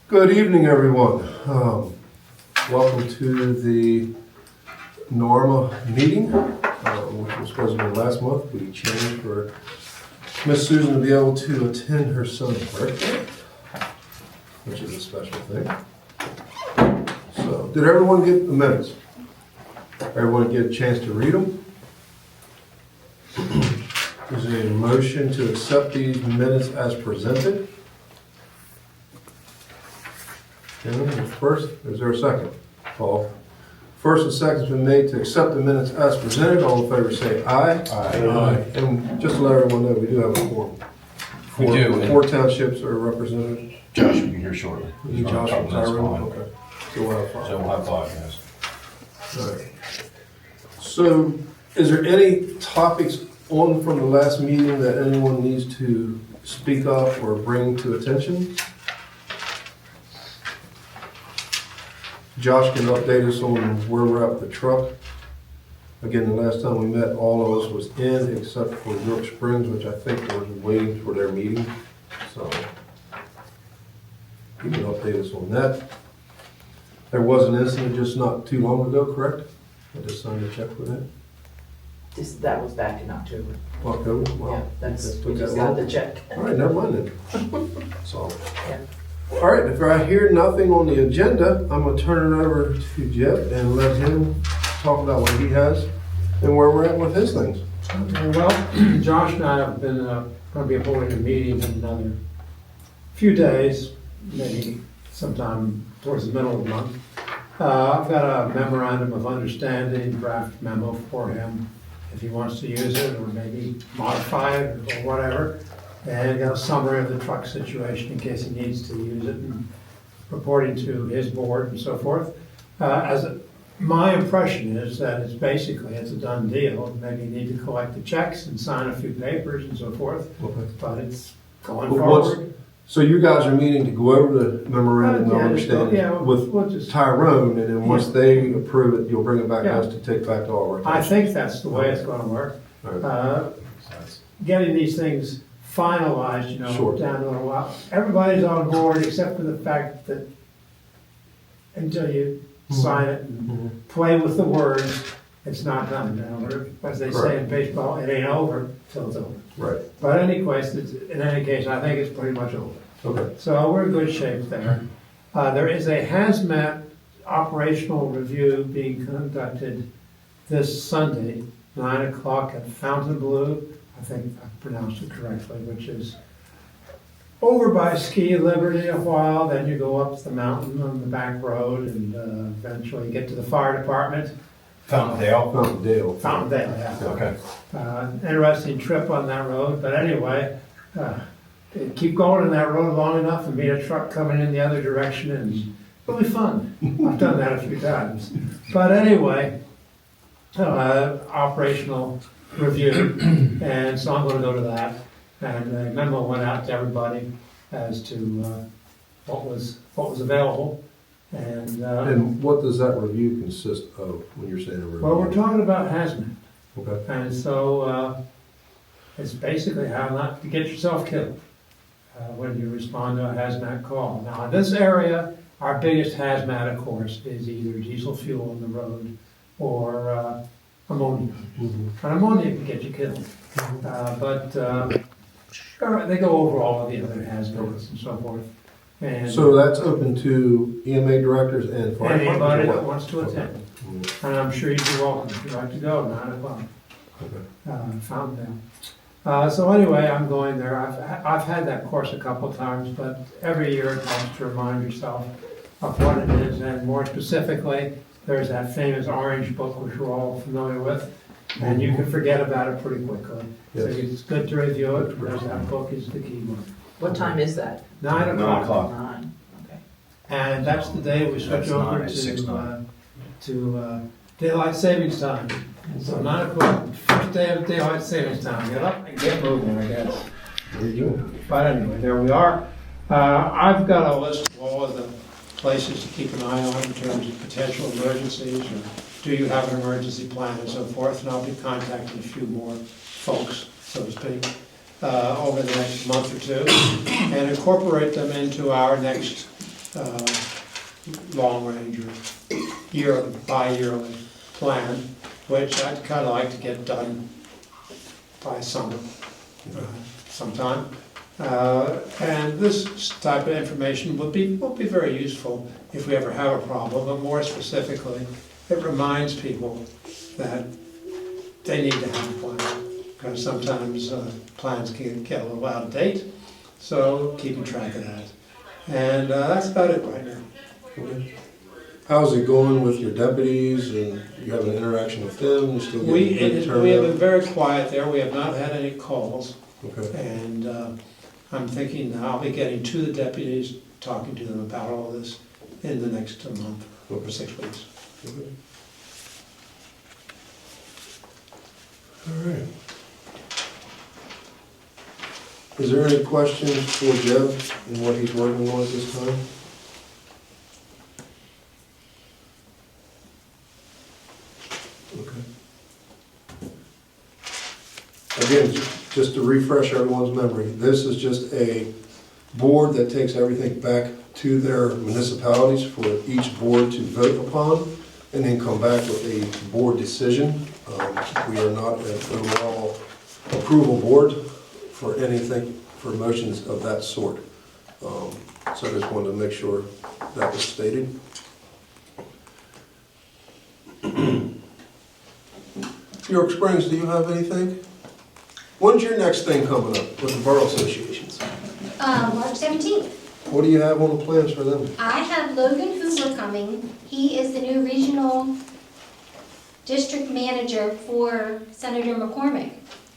Good evening, everyone. Welcome to the NAREMA meeting, which was supposed to be last month. We changed for Miss Susan to be able to attend her son's birthday, which is a special thing. So, did everyone get the minutes? Everyone get a chance to read them? Is there a motion to accept these minutes as presented? First, is there a second? Paul. First and second has been made to accept the minutes as presented. All in favor say aye. Aye. And just to let everyone know, we do have a quorum. We do. Four townships are represented. Josh will be here shortly. Josh from Tyrone? Okay. So we'll have five. So we'll have five, yes. All right. So, is there any topics on from the last meeting that anyone needs to speak up or bring to attention? Josh can update us on where we're at with the truck. Again, the last time we met, all of us was in except for York Springs, which I think was waiting for their meeting. So, he can update us on that. There was an incident just not too long ago, correct? I just signed a check for that. That was back in October. October? Wow. Yeah, that's, That we took just that got long? the check. All right, never mind then. So, Yeah. all right, if I hear nothing on the agenda, I'm gonna turn it over to Jeff and let him talk about what he has and where we're at with his things. Well, Josh and I have been going to be holding a meeting in another few days, maybe sometime towards the middle of the month. I've got a memorandum of understanding, draft memo for him if he wants to use it or maybe modify it or whatever. And got a summary of the truck situation in case he needs to use it and reporting to his board and so forth. My impression is that it's a done deal. Maybe you need to collect the checks and sign a few papers and so forth, Okay. but it's going But forward. So you guys are meeting to go over the memorandum of Yeah, understanding with we'll just, Tyrone, and then once they approve it, you'll bring it back to Yeah. us to take back to all our. I think that's the way it's gonna work. All right. Getting these things finalized, Sure. down to a while. Everybody's on board except for the fact that until you sign it and Mhm. play with the words, it's not done. As they say Correct. in baseball, it ain't over till it's over. Right, But in any case, I think it's pretty much over. okay. So we're in good shape there. There is a hazmat operational review being conducted this Sunday, 9 o'clock at Fontainebleau. I think I pronounced it correctly, which is over by Ski Liberty a while, then you go up the mountain on the back road and eventually get to the fire department. Fountaindale? Fountaindale. Fountaindale, yeah. Okay. Interesting trip on that road, but anyway, keep going on that road long enough and meet a truck coming in the other direction and it'll be fun. I've done that a few times. But anyway, operational review, and so I'm gonna go to that. And a memo went out to everybody as to what was available. And what does that review consist of when you're saying a review? Well, we're talking about hazmat. Okay, And so it's basically how not to get yourself killed when you respond to a hazmat call. Now, in this area, our biggest hazmat, of course, is either diesel fuel on the road or ammonia. Mhm. And ammonia can get you killed. But they go over all of the other hazmats and so forth. And So that's open to EMA directors and fire departments? anybody or that what? wants to attend. Mhm. And I'm sure you'd be welcome if you'd like to go, 9 o'clock. Okay. Fountaindale. So anyway, I'm going there. I've had that course a couple times, but every year it helps to remind yourself of what it is, and more specifically, there's that famous orange book which we're all familiar with, and you can forget about it pretty quickly. So Yes. it's good to review it, because that book is the key one. What time is that? 9 o'clock. 9 o'clock. 9, okay. And that's the day we switch That's over 9, 6, 9. to daylight savings time. So 9 o'clock, first day of daylight savings time. Get up and get moving, I guess. There you go. But anyway, there we are. I've got a list of all of the places to keep an eye on in terms of potential emergencies, or do you have an emergency plan and so forth, and I'll be contacting a few more folks, so to speak, over the next month or two, and incorporate them into our next long-range or bi-yearly plan, which I'd kind of like to get done by summer sometime. And this type of information would be very useful if we ever have a problem, but more specifically, it reminds people that they need to have a plan, because sometimes plans can get a little out of date, so keeping track of that. And that's about it right now. Okay. How's it going with your deputies, and you have an interaction with them? You still We getting good have been turnout? very quiet there, we have not had any calls, Okay. and I'm thinking that I'll be getting to the deputies, talking to them about all this in the next month or 6 weeks. Okay. All right. Is there any questions for Jeb and what he's working on at this time? Okay. Again, just to refresh everyone's memory, this is just a board that takes everything back to their municipalities for each board to vote upon, and then come back with a board decision. We are not an overall approval board for anything, for motions of that sort. So I just wanted to make sure that was stated. York Springs, do you have anything? When's your next thing coming up with the borough associations? March 17th. What do you have on the plans for them? I have Logan Hoover coming. He is the new regional district manager for Senator McCormick.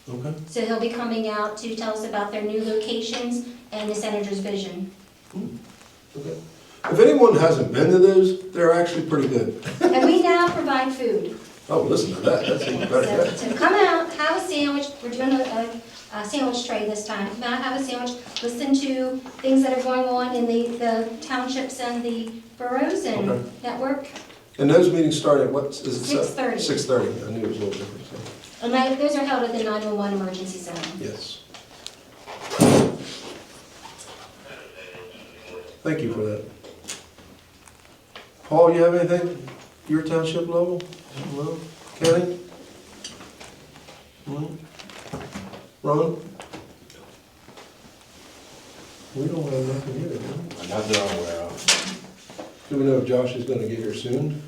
Okay. So he'll be coming out to tell us about their new locations and the senator's vision. Okay. If anyone hasn't been to those, they're actually pretty good. And we now provide food. Oh, listen to that, that's even better. So come out, have a sandwich. We're doing a sandwich tray this time. Come out, have a sandwich, listen to things that are going on in the townships and the boroughs and Okay. network. And those meetings start at what, is it? 6:30. 6:30, I knew it was a little different, so, And those are held at the 911 emergency center. yes. Thank you for that. Paul, you have anything? Your township level? No? Kenny? No? Ron? We don't have nothing either, do Not that I'm aware of. we? Do we know if Josh is gonna get here soon?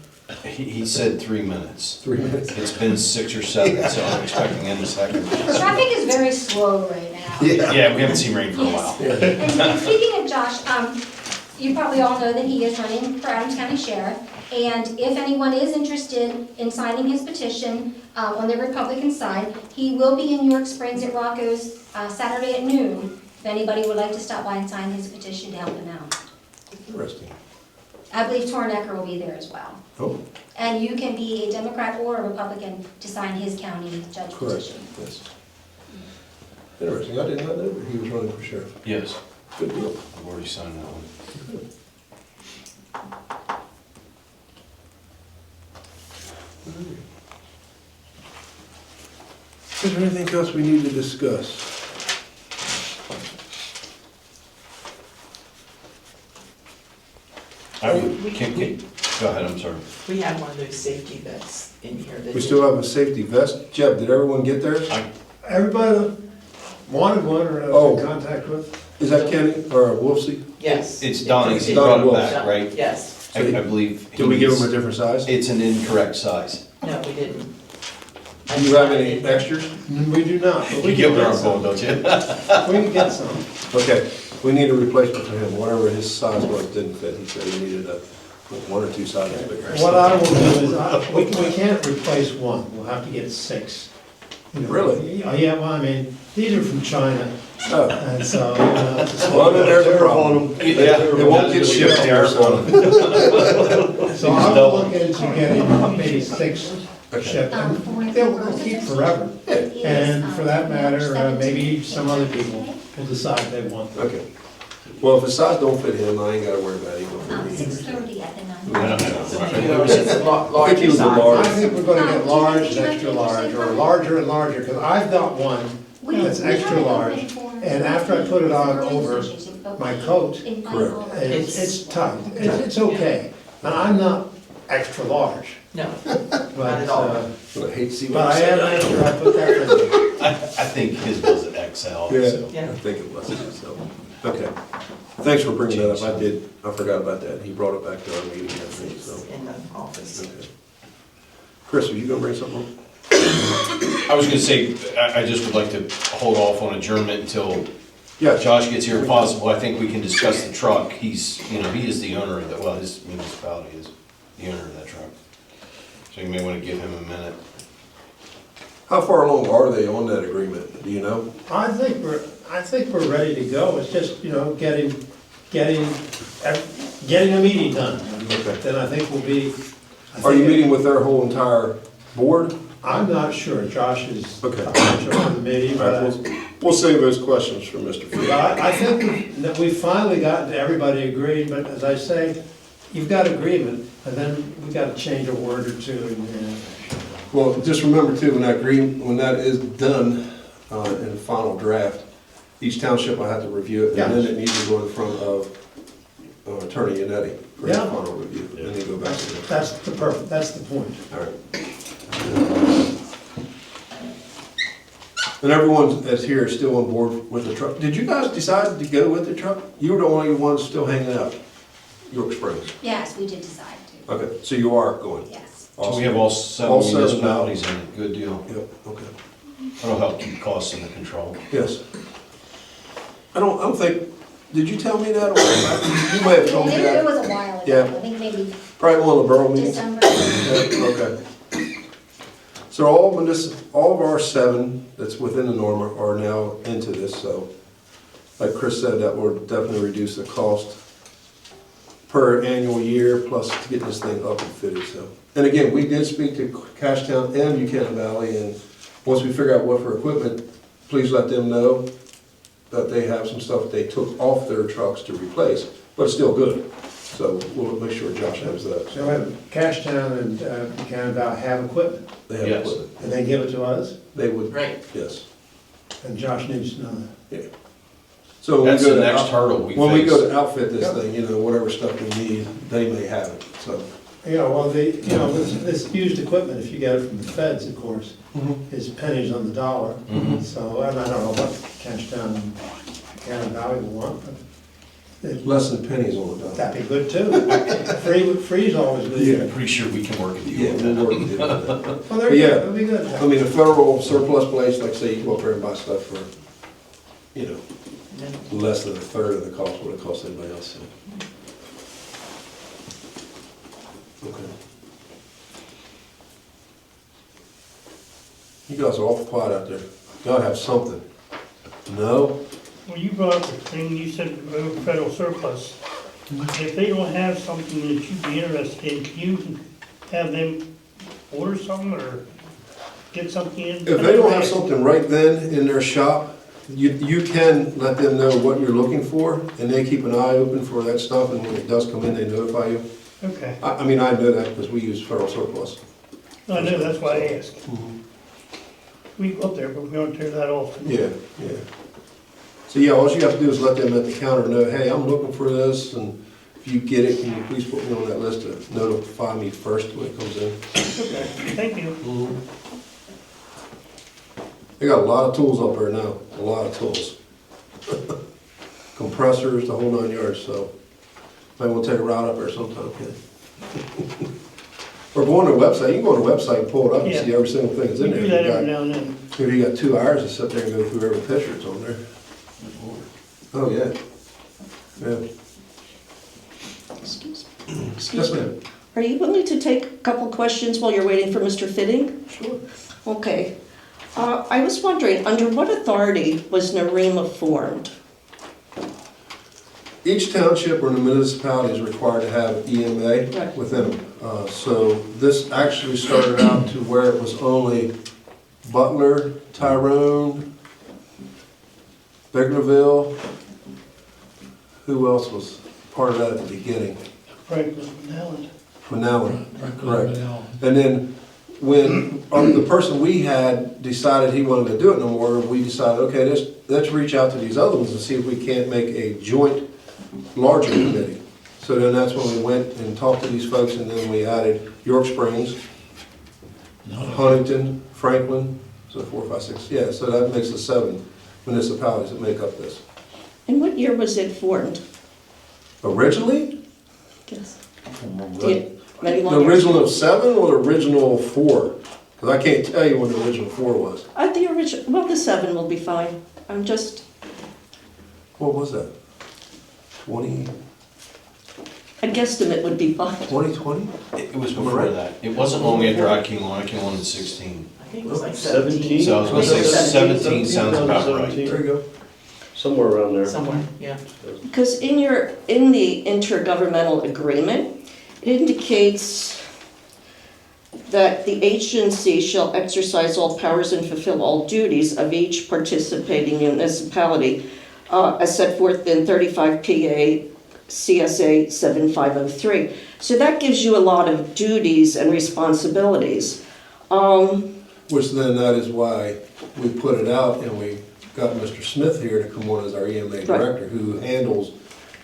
He said 3 minutes. 3 minutes? It's been 6 or 7, so I'm expecting any second. Traffic is very slow right now. Yeah, we haven't seen rain for a while. Yeah. And speaking of Josh, you probably all know that he is running for Adams County Sheriff. And if anyone is interested in signing his petition on the Republican side, he will be in York Springs at Rocco's Saturday at noon. If anybody would like to stop by and sign his petition to help him out. Interesting. I believe Tornecker will be there as well. Oh, And you can be a Democrat or a Republican to sign his county judge correct, petition. yes. Interesting, I did not know that he was running for sheriff. Yes, Good deal. I've already signed that one. Is there anything else we need to discuss? Go ahead, I'm sorry. We have one of those safety vets in here that. We still have a safety vest. Jeb, did everyone get theirs? Everybody wanted one or Oh. in contact with? Is that Kenny or Wolfsey? Yes. It's Donnie's, he Donnie brought it Wolf. back, right? Yes. I believe. Did we give them a different size? It's an incorrect size. No, we didn't. Do you have any extras? We do not, but we You give can it our get phone, some. don't you? We can get some. Okay, we need a replacement for him. Whatever his size was didn't fit. He said he needed a 1 or 2 sizes bigger. What I will do is, we can't replace one, we'll have to get 6. You know. Really? Yeah, well, I mean, these are from China, Oh, and so, you know, it's well, then there's a problem. Yeah, It won't get shipped here, so. so I will look into getting maybe 6 shipped, and they'll keep forever. And for that matter, maybe some other people will decide they want them. Okay. Well, if the size don't fit him, I ain't gotta worry about it. He gonna fit me. 6:30 at the 9. It's a I think he was a larger large. I size. think we're gonna get large and extra large, or larger and larger, because I've got one that's extra large, And after I put it on over my coat, Correct. it's tight, it's okay. Now, I'm not extra large, No, but, Not at all. But I hate to see but what I you am said. extra, I put that in. I think his was an XL. so. Yeah. I think it was, so, okay. Thanks for bringing that up, I forgot about that, he brought it back to our meeting, I think, it's so. in the office. Okay. Chris, are you gonna bring something up? I was gonna say, I just would like to hold off on adjournment until Yeah, Josh gets here if possible. I think we can discuss the truck. He's, he is the owner of that, well, his municipality is the owner of that truck. So you may wanna give him a minute. how far along are they on that agreement, do you know? I think we're ready to go, it's just, getting a meeting done. Okay. Then I think we'll be. Are you meeting with their whole entire board? I'm not sure, Josh is Okay. potential for the meeting, All right, but we'll save those questions for Mr. Freeman. I think that we've finally gotten to everybody agreed, but as I say, you've got agreement, and then we gotta change a word or two. Well, just remember too, when that is done, in the final draft, each township will have to review it, and then it needs to go in front of Attorney Yannetti for his Yeah. final review, and then go back to the. That's the point. All right. And everyone that's here is still on board with the truck. Did you guys decide to go with the truck? You were the only ones still hanging out, York Springs. Yes, we did decide to, Okay, so you are going? yes. So we have all All seven seven. municipalities in it, good deal. Yep, okay. That'll help keep costs under control. Yes. I don't think, did you tell me that? Or you may have told me It that. was a while ago, Yeah. I think maybe Probably one of the borough meetings. December. Yeah, okay. So all of our 7 that's within the NORMA are now into this, so like Chris said, that will definitely reduce the cost per annual year, plus to get this thing up and fitted, so. And again, we did speak to Cashtown and Buchanan Valley, and once we figure out what for equipment, please let them know that they have some stuff they took off their trucks to replace, but it's still good. So we'll make sure Josh has that. So Cashtown and Buchanan Valley have equipment, They have Yes. equipment. and they give it to us, They would, Right. yes. and Josh needs to know that. Yeah. So when we That's go the to next hurdle we face. when we go to outfit this Yep. thing, whatever stuff we need, they may have it, so. This used equipment, if you get it from the feds, of course, is pennies on the dollar. Mhm. So, and I don't know what Cashtown and Buchanan Valley will want, but Less than pennies on the dollar. that'd be good too. Free's always I'm good. pretty sure we can work with you Yeah, on we'll that. work with you on that. Well, there But you yeah. go, that'd be good. I mean, a federal surplus place, like say you go up there and buy stuff for, less than a third of the cost what it costs anybody else, so. Okay. You guys are awful quiet out there. Gotta have something. No? Well, you brought up the thing, you said federal surplus. If they don't have something that you'd be interested in, can you have them order something or get something in? If they don't have something right then in their shop, you can let them know what you're looking for, and they keep an eye open for that stuff, and when it does come in, they notify you. Okay, I mean, I know that because we use federal surplus. I know, that's why I asked. We go up there, but we don't tear that off. Yeah, yeah. So yeah, all you have to do is let them at the counter know, hey, I'm looking for this, and if you get it, can you please put me on that list to notify me first when it comes in? Okay, thank you. They got a lot of tools up there now, a lot of tools. Compressors, the whole 9 yards, so might want to take a ride up there sometime, kid. Or go on their website, you can go on their website and pull it up and Yeah. see every single thing that's We in there. do that every now and then. If you got 2 hours to sit there and go through every picture that's on there. Oh, yeah. Yeah. Excuse Yes, me. ma'am. Are you willing to take a couple questions while you're waiting for Mr. Fitting? Sure. Okay. I was wondering, under what authority was NAREMA formed? Each township or municipality is required to have EMA Right. within them. So this actually started out to where it was only Butler, Tyrone, Bignerville. Who else was part of that at the beginning? Franklin, Allen. Manala, correct. And then when the person we had decided he wasn't gonna do it no more, we decided, okay, let's reach out to these other ones and see if we can't make a joint larger committee. So then that's when we went and talked to these folks, and then we added York Springs, Huntington, Franklin, so 4, 5, 6, yeah, so that makes the 7 municipalities that make up this. And what year was it formed? Originally, Yes. the Many the long years? original of 7 or the original 4? Because I can't tell you when the original 4 was. The original, well, the 7 will be fine. I'm just, What was that? 20, a guesstimate would be fine. 2020? It was before that. It wasn't long after I came on. I came on in 16. I think it was like 17? 17, So I was gonna say 17 sounds about right. There you go. Somewhere around there. somewhere, yeah. Because in the intergovernmental agreement, it indicates that the agency shall exercise all powers and fulfill all duties of each participating municipality as set forth in 35 PA CSA 7503. So that gives you a lot of duties and responsibilities. Which then that is why we put it out and we got Mr. Smith here to come on as our EMA director, who handles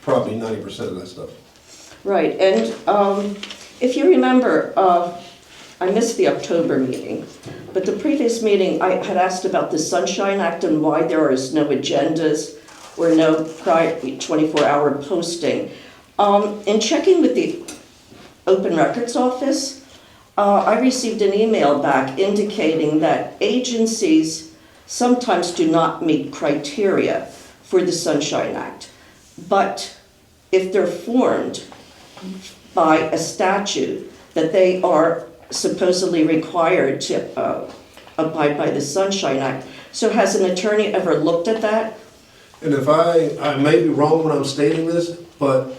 probably 90% of that stuff. Right, and if you remember, I missed the October meeting, but the previous meeting, I had asked about the Sunshine Act and why there is no agendas or no prior 24-hour posting. In checking with the Open Records Office, I received an email back indicating that agencies sometimes do not meet criteria for the Sunshine Act. But if they're formed by a statute that they are supposedly required to abide by the Sunshine Act. So has an attorney ever looked at that? And if I may be wrong when I'm stating this, but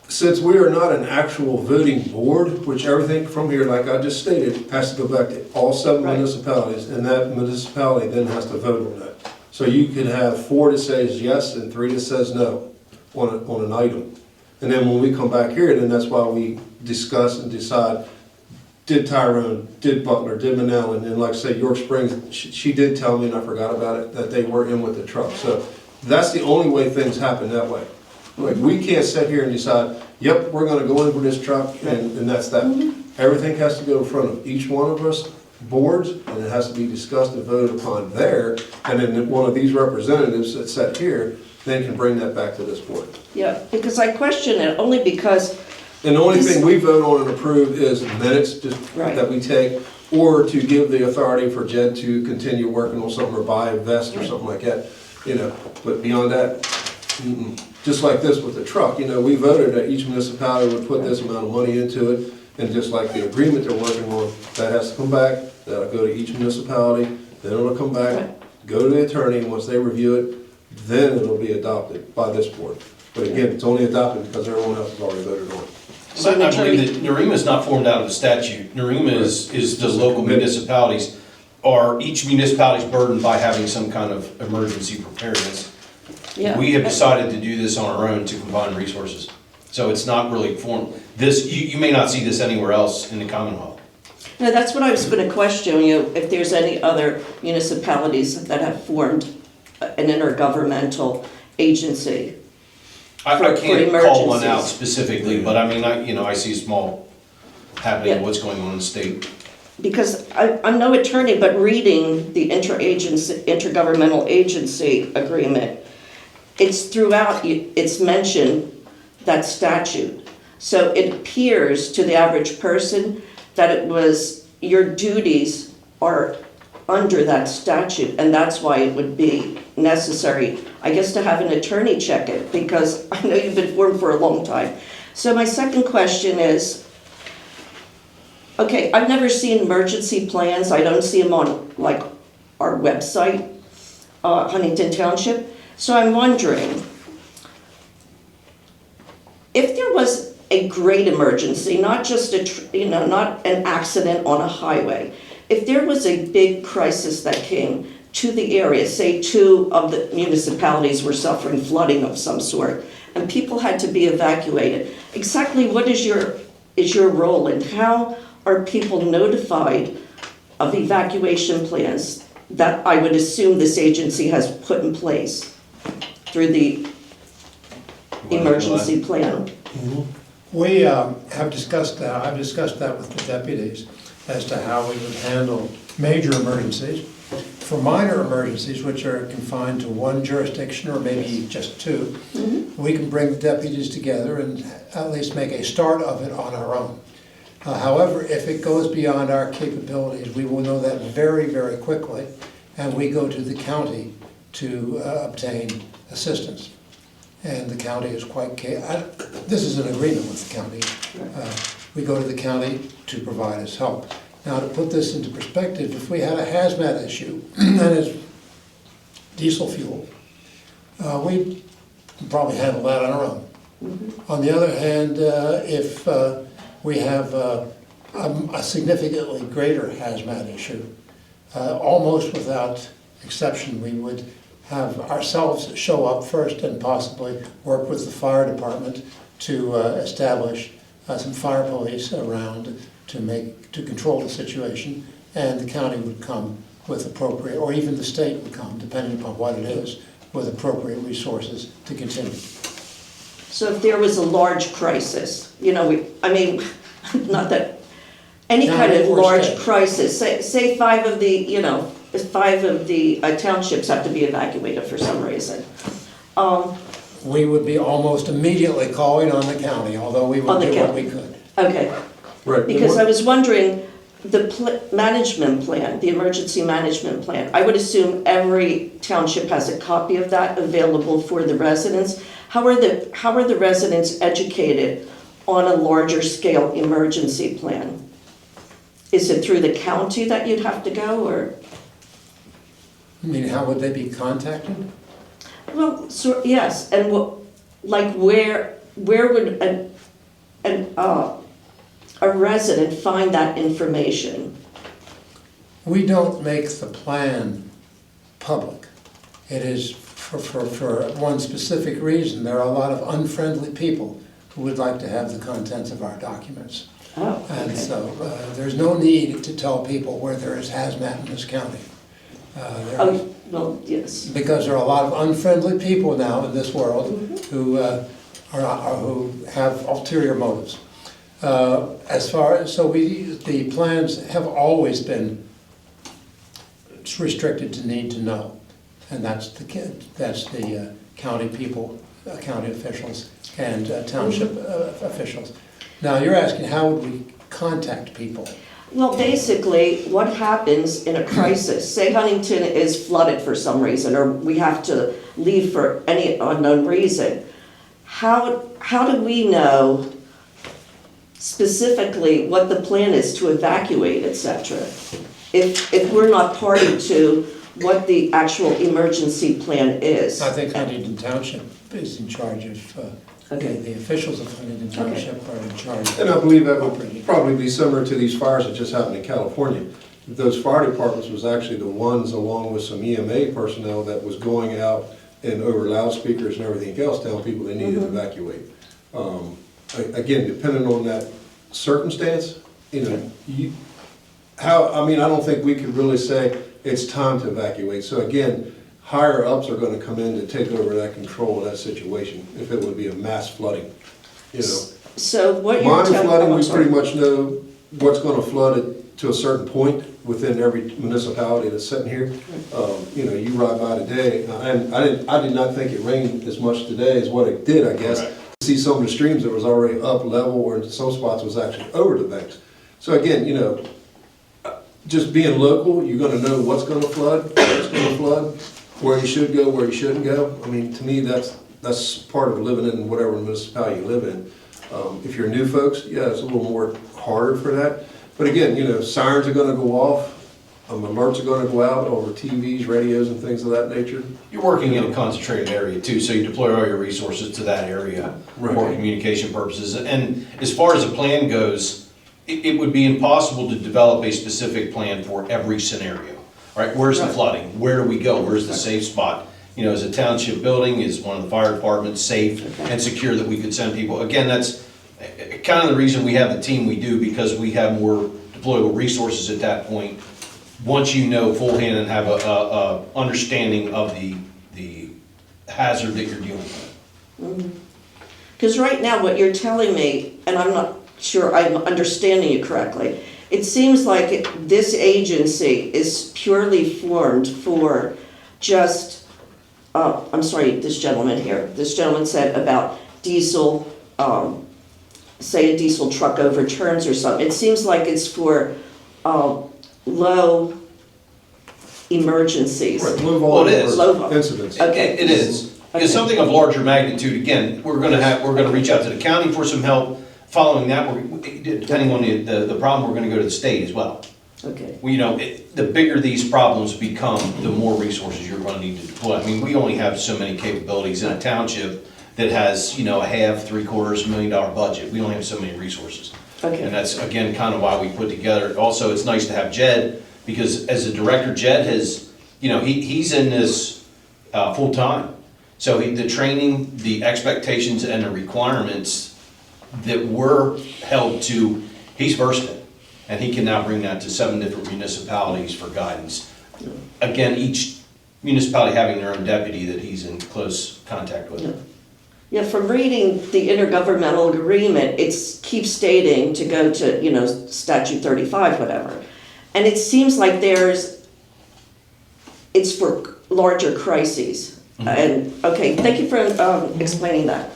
since we are not an actual voting board, which everything from here, like I just stated, has to go back to all 7 Right. municipalities, and that municipality then has to vote on that. So you could have 4 that says yes and 3 that says no on an item. And then when we come back here, then that's why we discuss and decide, did Tyrone, did Butler, did Manell, and then like I say, York Springs, she did tell me, and I forgot about it, that they were in with the truck. So that's the only way things happen that way. Like, we can't sit here and decide, yep, we're gonna go in with this truck, and that's that. Everything has to go in front of each one of us boards, and it has to be discussed and voted upon there, and then one of these representatives that's set here, then can bring that back to this board. Yeah, because I question it only because, And the only thing we vote on and approve is minutes, just Right. that we take, or to give the authority for Jed to continue working on something or buy a vest or something like that, you know, but beyond that, mm-mm. Just like this with the truck, you know, we voted that each municipality would put this amount of money into it, and just like the agreement they're working on, that has to come back, that'll go to each municipality, then it'll come back, go to the attorney, and once they review it, then it'll be adopted by this board. But again, it's only adopted because everyone else has already voted on it. So I believe that NAREMA is not formed out of a statute. NAREMA is the local municipalities, or each municipality is burdened by having some kind of emergency preparedness. yeah. We have decided to do this on our own to combine resources. So it's not really formed, you may not see this anywhere else in the Commonwealth. No, that's what I was going to question you, if there's any other municipalities that have formed an intergovernmental agency. I For can't call one out emergencies. specifically, but I mean, I see small happening, Yeah. what's going on in the state. Because I'm no attorney, but reading the intergovernmental agency agreement, it's throughout, it's mentioned that statute. So it appears to the average person that it was, your duties are under that statute, and that's why it would be necessary, I guess, to have an attorney check it, because I know you've been formed for a long time. So my second question is, okay, I've never seen emergency plans, I don't see them on, like, our website, Huntington Township, so I'm wondering, if there was a great emergency, not just not an accident on a highway, if there was a big crisis that came to the area, say 2 of the municipalities were suffering flooding of some sort, and people had to be evacuated, exactly what is your role, and how are people notified of evacuation plans that I would assume this agency has put in place through the emergency plan? We have discussed that, I've discussed that with the deputies as to how we would handle major emergencies. For minor emergencies, which are confined to one jurisdiction or maybe just two, we can bring the deputies together and at least make a start of it on our own. However, if it goes beyond our capabilities, we will know that very, very quickly, and we go to the county to obtain assistance. And the county is quite, this is an agreement with the county. We go to the county to provide us help. Now, to put this into perspective, if we had a hazmat issue, that is diesel fuel, we'd probably handle that on our own. On the other hand, if we have a significantly greater hazmat issue, almost without exception, we would have ourselves show up first and possibly work with the fire department to establish some fire police around to control the situation, and the county would come with appropriate, or even the state would come, depending upon what it is, with appropriate resources to continue. So if there was a large crisis, you know, not that, any kind of large crisis, say five of the townships have to be evacuated for some reason. We would be almost immediately calling on the county, although we would do what we could. Okay. Right. Because I was wondering, the management plan, the emergency management plan, I would assume every township has a copy of that available for the residents. How are the residents educated on a larger scale emergency plan? Is it through the county that you'd have to go, or? I mean, how would they be contacted? Well, so, yes, and where would a resident find that information? We don't make the plan public. It is for one specific reason. There are a lot of unfriendly people who would like to have the contents of our documents. Oh, okay. And so there's no need to tell people where there is hazmat in this county. Well, yes. Because there are a lot of unfriendly people now in this world who have ulterior motives. The plans have always been restricted to need to know, and that's the county people, county officials, and township officials. Now, you're asking how would we contact people? Well, basically, what happens in a crisis, say Huntington is flooded for some reason, or we have to leave for any unknown reason, how do we know specifically what the plan is to evacuate, etc., if we're not party to what the actual emergency plan is? I think Huntington Township is in charge of, the officials of Huntington Township are in charge. And I believe that would probably be similar to these fires that just happened in California. Those fire departments was actually the ones, along with some EMA personnel, that was going out and over loudspeakers and everything else, telling people they needed to evacuate. Again, depending on that circumstance, I don't think we could really say it's time to evacuate. So again, higher ups are going to come in to take over that control of that situation if it would be a mass flooding. So what you're Minor telling flooding, me, we pretty much know what's going to flood it to a certain point within every municipality that's sitting here. You ride by today, and I did not think it rained as much today as what it did, I guess. Right. See some of the streams that was already up level, or in some spots was actually over the banks. So again, just being local, you're going to know what's going to flood, where you should go, where you shouldn't go. I mean, to me, that's part of living in whatever municipality you live in. If you're new folks, yeah, it's a little more harder for that. But again, sirens are going to go off, alerts are going to go out over TVs, radios, and things of that nature. You're working in a concentrated area too, so you deploy all your resources to that area Right. for communication purposes. And as far as the plan goes, it would be impossible to develop a specific plan for every scenario, right? Where's the flooding? Where do we go? Where's the safe spot? Is a township building, is one of the fire departments safe and secure that we could send people? Again, that's kind of the reason we have the team we do, because we have more deployable resources at that point. Once you know full hand and have a understanding of the hazard that you're dealing with. Because right now, what you're telling me, and I'm not sure I'm understanding you correctly, it seems like this agency is purely formed for just, I'm sorry, this gentleman said about diesel, say a diesel truck overturns or something. It seems like it's for low emergencies. Right, low Well, it is. volume incidents. Okay. It is. Because something of larger magnitude, again, we're gonna reach out to the county for some help. Following that, depending on the problem, we're gonna go to the state as well. Okay. You know, the bigger these problems become, the more resources you're gonna need to deploy. I mean, we only have so many capabilities in a township that has, you know, a half, $750,000 budget. We only have so many resources. Okay. And that's, again, kind of why we put together. Also, it's nice to have Jed, because as a director, Jed has, you know, he's in this full-time. So the training, the expectations, and the requirements that we're held to, he's versed in. And he can now bring that to 7 different municipalities for guidance. Again, each municipality having their own deputy that he's in close contact with. Yeah, from reading the intergovernmental agreement, it keeps stating to go to, you know, statute 35, whatever. And it seems like it's for larger crises. And, okay, thank you for explaining that.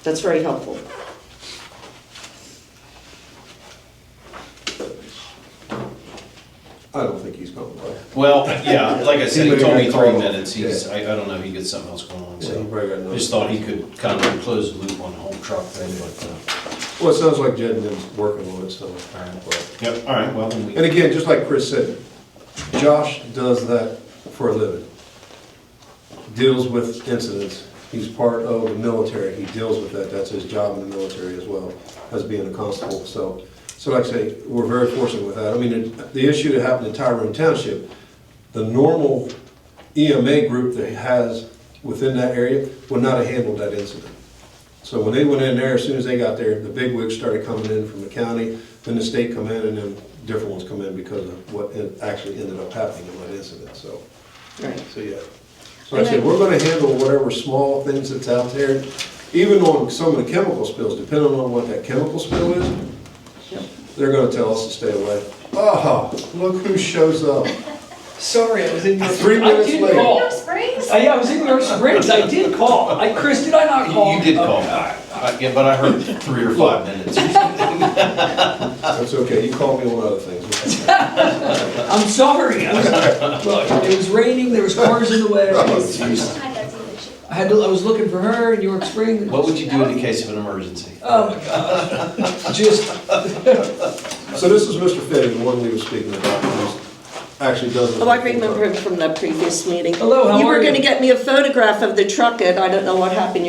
That's very helpful. I don't think he's going to play. Well, yeah, like I said, he told me 3 He may minutes. get I don't know, he gets something else going on, Yeah, he so. probably got I another- just thought he could kind of close the loop on the whole truck thing, but, Well, it sounds like Jed and them's working on it, so. yep, all right, well, then we. And again, just like Chris said, Josh does that for a living. Deals with incidents. He's part of the military. He deals with that. That's his job in the military as well, as being a constable. So like I say, we're very fortunate with that. I mean, the issue that happened in Tyrone Township, the normal EMA group that has within that area would not have handled that incident. So when they went in there, as soon as they got there, the bigwigs started coming in from the county, then the state come in, and then different ones come in because of what actually ended up happening in that incident, so. Right. So, yeah. So like I said, we're gonna handle whatever small things that's out there, even on some of the chemical spills, depending on what that chemical spill is, Yep. they're gonna tell us to stay away. Oh, look who shows up. Sorry, I was in York. 3 minutes I did late. call. York Springs? Yeah, I was in York Springs. I did call. Chris, did I not call? You did call. Okay, all right. Yeah, but I heard 3 or 5 minutes. That's okay, you called me on other things. I'm sorry. Look, it was raining, there was cars in the way. I got to issue. I was looking for her in York Springs. What would you do in the case of an emergency? Oh my gosh. Just, So this is Mr. Fitty, the one we were speaking about, who actually does. Oh, I remember him from the previous meeting. Hello, how You are were you? gonna get me a photograph of the truck, and I don't know what happened,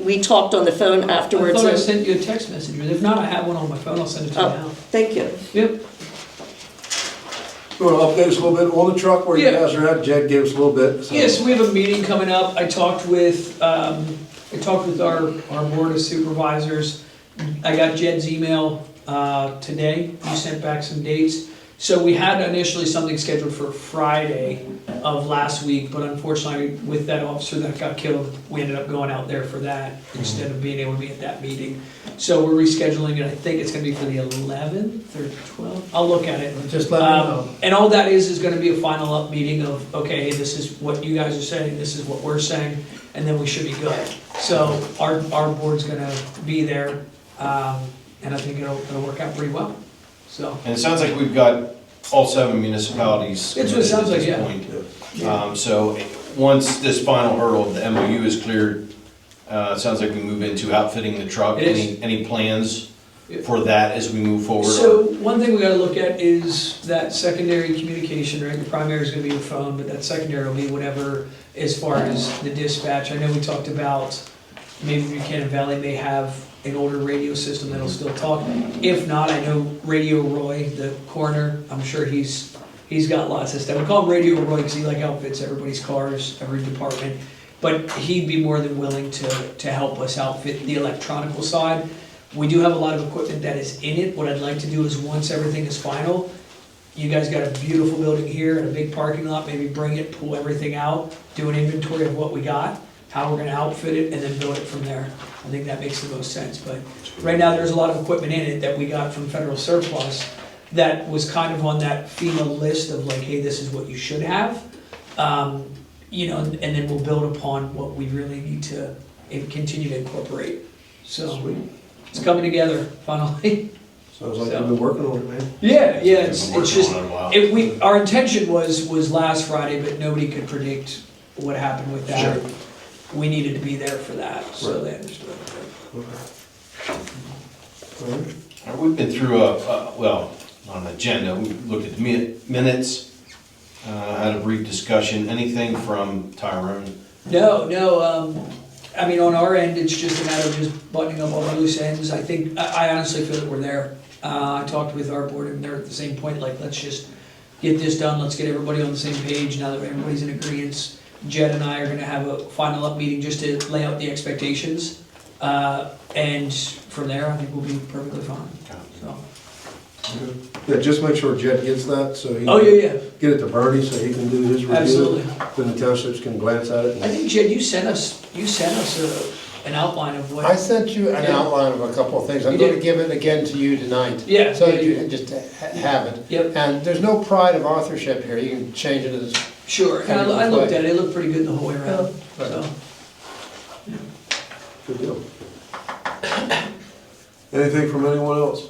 we talked on the phone I afterwards. thought I and- sent you a text message. If not, I have one on my phone. I'll send it to you Oh, now. thank you. Yep. You wanna update us a little bit on the truck, where you Yeah. guys are at? Jed gave us a little bit. so- Yes, we have a meeting coming up. I talked with our board of supervisors. I got Jed's email today. He sent back some dates. So we had initially something scheduled for Friday of last week, but unfortunately with that officer that got killed, we ended up going out there for that instead of being able to be at that meeting. So we're rescheduling it. I think it's gonna be for the 11th or 12th. I'll look at it. Just let me know. And all that is gonna be a final up meeting of, okay, this is what you guys are saying, this is what we're saying, and then we should be good. So our board's gonna be there, and I think it'll work out pretty well, so. And it sounds like we've got all 7 municipalities. That's what it sounds like, committed yeah. at this point. So once this final hurdle of the MOU is cleared, it sounds like we move into outfitting the truck. It is. Any plans Yeah. for that as we move forward? So one thing we gotta look at is that secondary communication, right? Your primary is gonna be your phone, but that secondary will be whatever as far as the dispatch. I know we talked about maybe Buchanan Valley may have an older radio system that'll still talk. If not, I know Radio Roy, the coroner, I'm sure he's got lots of stuff. We call him Radio Roy because he outfits everybody's cars, every department. But he'd be more than willing to help us outfit the electronical side. We do have a lot of equipment that is in it. What I'd like to do is, once everything is final, you guys got a beautiful building here and a big parking lot, maybe bring it, pull everything out, do an inventory of what we got, how we're gonna outfit it, and then build it from there. I think that makes the most sense, but right now, there's a lot of equipment in it that we got from federal surplus that was kind of on that FEMA list of like, hey, this is what you should have. You know, and then we'll build upon what we really need to continue to incorporate. So, Sweet. it's coming together finally. Sounds like you've been working on it, man. Yeah, We've it's been working just, on it a while. our intention was last Friday, but nobody could predict what happened with that. Sure. We needed to be there for that, so Right. they understood. All right. We've been through well, on an agenda, we looked at the minutes, had a brief discussion, anything from Tyrone? No, I mean, on our end, it's just a matter of just buttoning up all the loose ends. I think, I honestly feel that we're there. I talked with our board and they're at the same point, like, let's just get this done, let's get everybody on the same page now that everybody's in agreement. Jed and I are gonna have a final up meeting just to lay out the expectations. And from there, I think we'll be perfectly fine, so. Yeah, just make sure Jed gets that, so he Oh, can yeah, get it to Bernie, so he can do his review. absolutely. Then the townships can glance at it. I think, Jed, you sent us an outline of what. I sent you an Yeah. outline of a couple of things. I'm You going did. to give it again to you tonight. Yeah, So yeah, that you- you can just have it. Yep, And there's no pride of authorship here. You can change it as, sure, and I looked at it, it looked pretty good the whole way around, Yeah. so. Good deal. Anything from anyone else?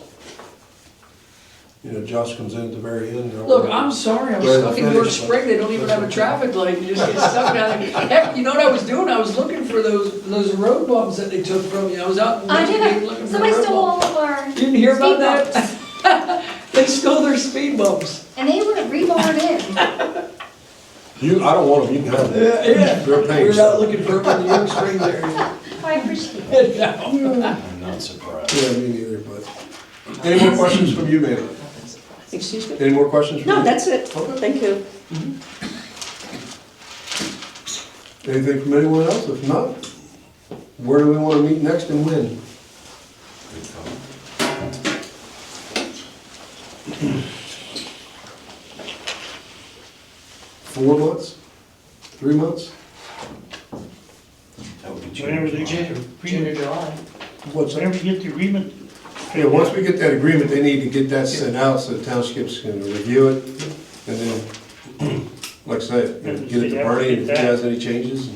You know, Josh comes in at the very end. they're all- Look, I'm sorry, I was Ready to stuck in York finish. Spring, they don't even have a traffic light, you just get stuck down there. Heck, you know what I was doing, I was looking for those road bumps that they took from you, I was out I looking for did, the somebody road stole bump. all of our You didn't hear about speed that? bumps, They stole their speed bumps. and they were rebarred in. I don't want them, you can have them. Yeah, They're we paying were out stuff. looking for them in the York Springs area. I appreciate it. No. I'm not surprised. Yeah, me neither, but. Any more questions from you, man? Excuse me? Any more questions from you? No, that's it. Okay. Thank you. Anything from anyone else? If not, where do we want to meet next and when? Four months? 3 months? That would be Whenever they June. get the June or agreement, July. What's that? whenever you get the agreement. Yeah, once we get that agreement, they need to get that sent out so the townships can review it. And then, like I said, get it to Bernie and if he has any changes.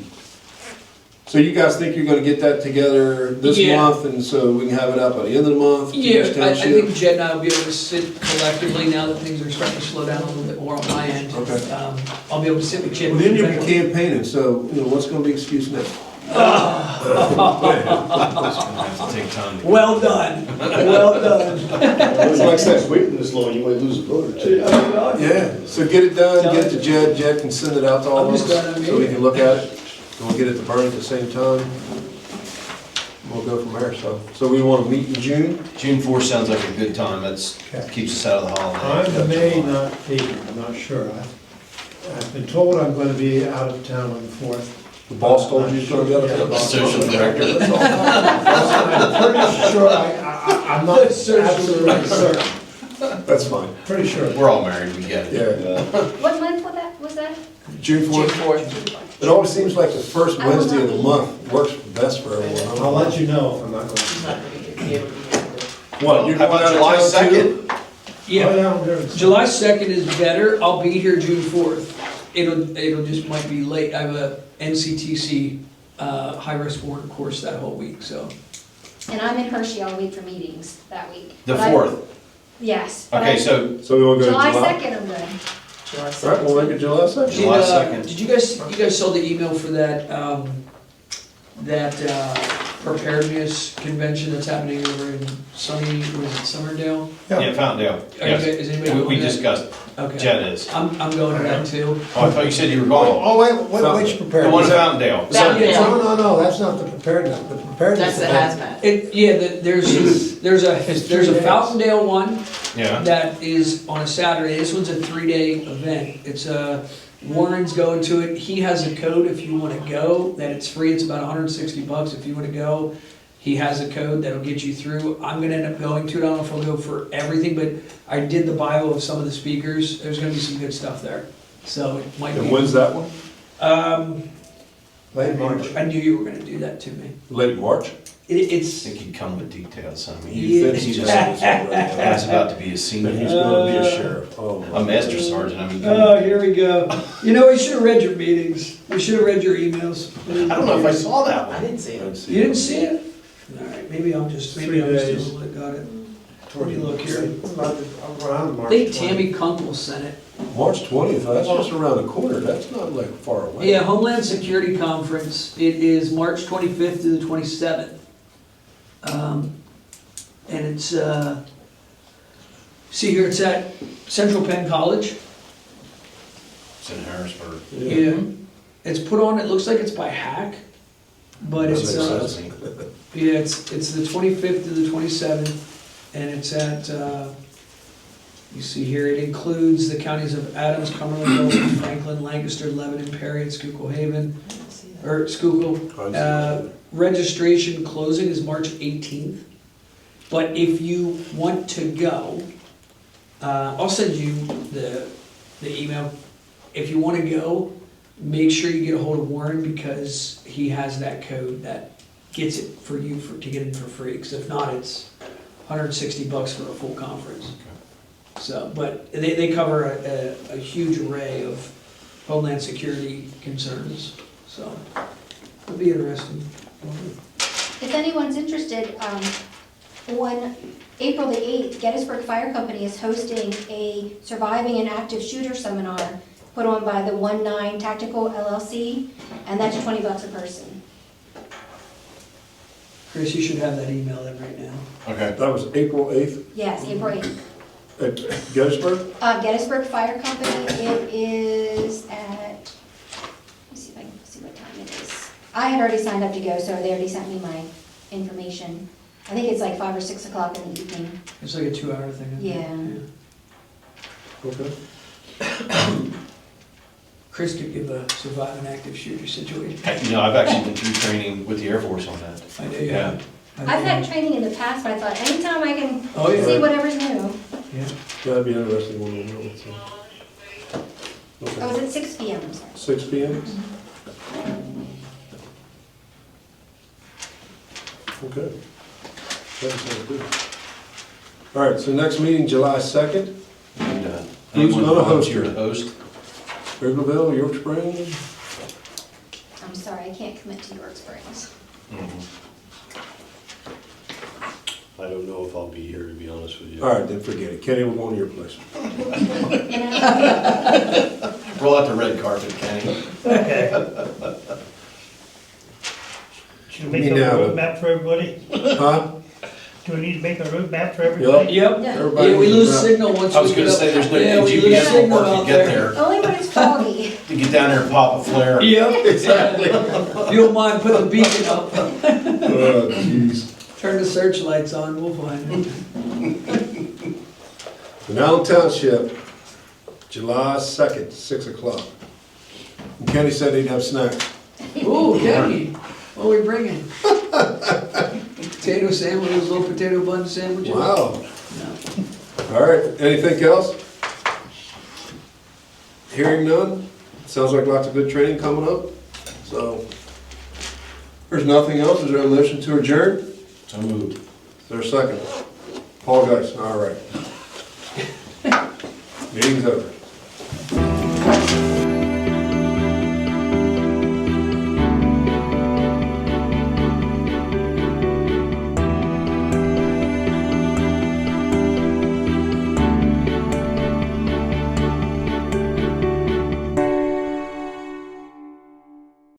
So you guys think you're gonna get that together this Yeah. month and so we can have it out by the end of the month? to Yeah, each I township? think Jed and I will be able to sit collectively now that things are starting to slow down a little bit more on my end. Okay. I'll be able to sit with Jed. Well, then you'll be campaigning, so, you know, what's gonna be excuse next? It's gonna have to take time to. Well done, well done. It's like I said, waiting this long, you might lose a vote or two. Yeah, so get it done, get it to Jed, Jed can send it out to all I'm of just us, glad I'm so we here. can look at it. And we'll get it to Bernie at the same time. We'll go from there, so we wanna meet in June? June 4th sounds like a good time, that's, keeps us out of the holiday. I may not be, I'm not sure. I've been told I'm going to be out of town on the 4th. The boss told you he's gonna be out of Yeah, town? the boss. Social director. I'm pretty sure, I'm not absolutely certain, That's fine, pretty sure. We're all married, we get it. yeah. What month was that? June June 4th? 4th. It always seems like the first I will Wednesday of the not be. month works best for everyone. I'll let you know if I'm not going She's to. not gonna be able to be able to. What, you're How going about out of July town too? 2nd? Yeah, I'm there. July 2nd is better, I'll be here June 4th. It'll just might be late, I have a NCTC high-risk warrant course that whole week, so. And I'm in Hershey all week for meetings that week. The But I- 4th. Yes. but Okay, I- so So we wanna go to July July? 2nd, I'm good. July All right, we'll make it July 2nd. July 2nd. Did you guys saw the email for that preparedness convention that's happening over in sunny, was it Summerdale? Yeah, Fountaindale, Are you yes. guys- is anybody We going to that? discussed, Okay. Jed is. I'm going to that too. Oh, I thought you said you were going. oh, which The prepared? one in Fountaindale. Fountaindale. No, that's not the preparedness, the preparedness. That's the hazmat. There's a Fountaindale one Yeah. that is on a Saturday. This one's a 3-day event. It's Warren's going to it. He has a code if you want to go, that it's free. It's about $160 if you want to go. He has a code that'll get you through. I'm gonna end up going to it. I don't know if I'll go for everything, but I did the bio of some of the speakers. There's gonna be some good stuff there. So it might be. And when's that one? Late March. I knew you were gonna do that to me. Late March? I It's, think he'd come with details, I mean, Yeah. he's about to be a senior. And he's gonna be a sheriff. Oh, my A master sergeant, I mean. here we go. You know, we should have read your meetings. We should have read your emails. I don't know if I saw that I one. didn't see it. God. You didn't see it? All right, maybe I'm just 3 days. got it. Let me look here. Around I March think 20th. Tammy Kunkel sent it. March 20th, that's just around the corner, that's not like far away. Yeah, Homeland Security Conference. It is March 25th to the 27th. And it's, see here, it's at Central Penn College. It's in Harrisburg. Yeah. It's put on, it looks like it's by Hack, but That it's, makes sense. yeah, it's the 25th to the 27th, and it's at, you see here, it includes the counties of Adams, Cumberland, Wilson, Franklin, Lancaster, Lebanon, Perry, and Schuylkill Haven, or Schuylkill. Registration closing is March 18th, but if you want to go, I'll send you the email. If you want to go, make sure you get a hold of Warren, because he has that code that gets it for you to get in for free, because if not, it's $160 for a full conference. So, but they cover a huge array of Homeland Security concerns, so it'll be interesting. If anyone's interested, on April the 8th, Gettysburg Fire Company is hosting a Surviving an Active Shooter seminar put on by the 19 Tactical LLC, and that's $20 a person. Chris, you should have that email in right now. Okay. That was April 8th Yes, April 8th. at Gettysburg? Gettysburg Fire Company, it is at, let me see if I can see what time it is. I had already signed up to go, so they already sent me my information. I think it's like 5 or 6 o'clock in the evening. It's like a 2-hour thing. isn't it? Okay. Chris could give a survive an active shooter situation. You know, I've actually been through training with the Air Force on that. I know. Yeah. I've had training in the past, but I thought anytime I can Oh, yeah. see whatever's new. Yeah. That'd be interesting when we know. So. Oh, Okay. was it 6 p.m., I'm sorry. 6 p.m.? Okay. That sounds good. All right, so next meeting, July 2nd, And, Who's anyone gonna host volunteer it? to host? Wrigleyville, York Springs. I'm sorry, I can't commit to York Springs. I don't know if I'll be here, to be honest with you. All right, then forget it. Kenny, we're going to your place. Roll out the red carpet, Kenny. Okay. Should we make Me a now, road but- map for everybody? Huh? Do we need to make a road map for everybody? Yep. Yeah. Everybody Yeah, we needs lose a map. signal once I was we gonna get up. say, there's no Yeah, we lose GPS won't signal work out to get there. there. Only when it's foggy. To get down there and pop a flare. Yep, exactly. If you don't mind, put the beacon up, Oh, jeez. turn the searchlights on, we'll find it. Allen Township, July 2nd, 6 o'clock. And Kenny said he'd have snacks. Ooh, Kenny, what are we bringing? Potato sandwiches, little potato bun sandwiches? Wow. No. All right, anything else? Hearing none? Sounds like lots of good training coming up. So, if there's nothing else. Is there a motion to adjourn? So moved. Is there a second? Paul Geis, all right. Meeting's over.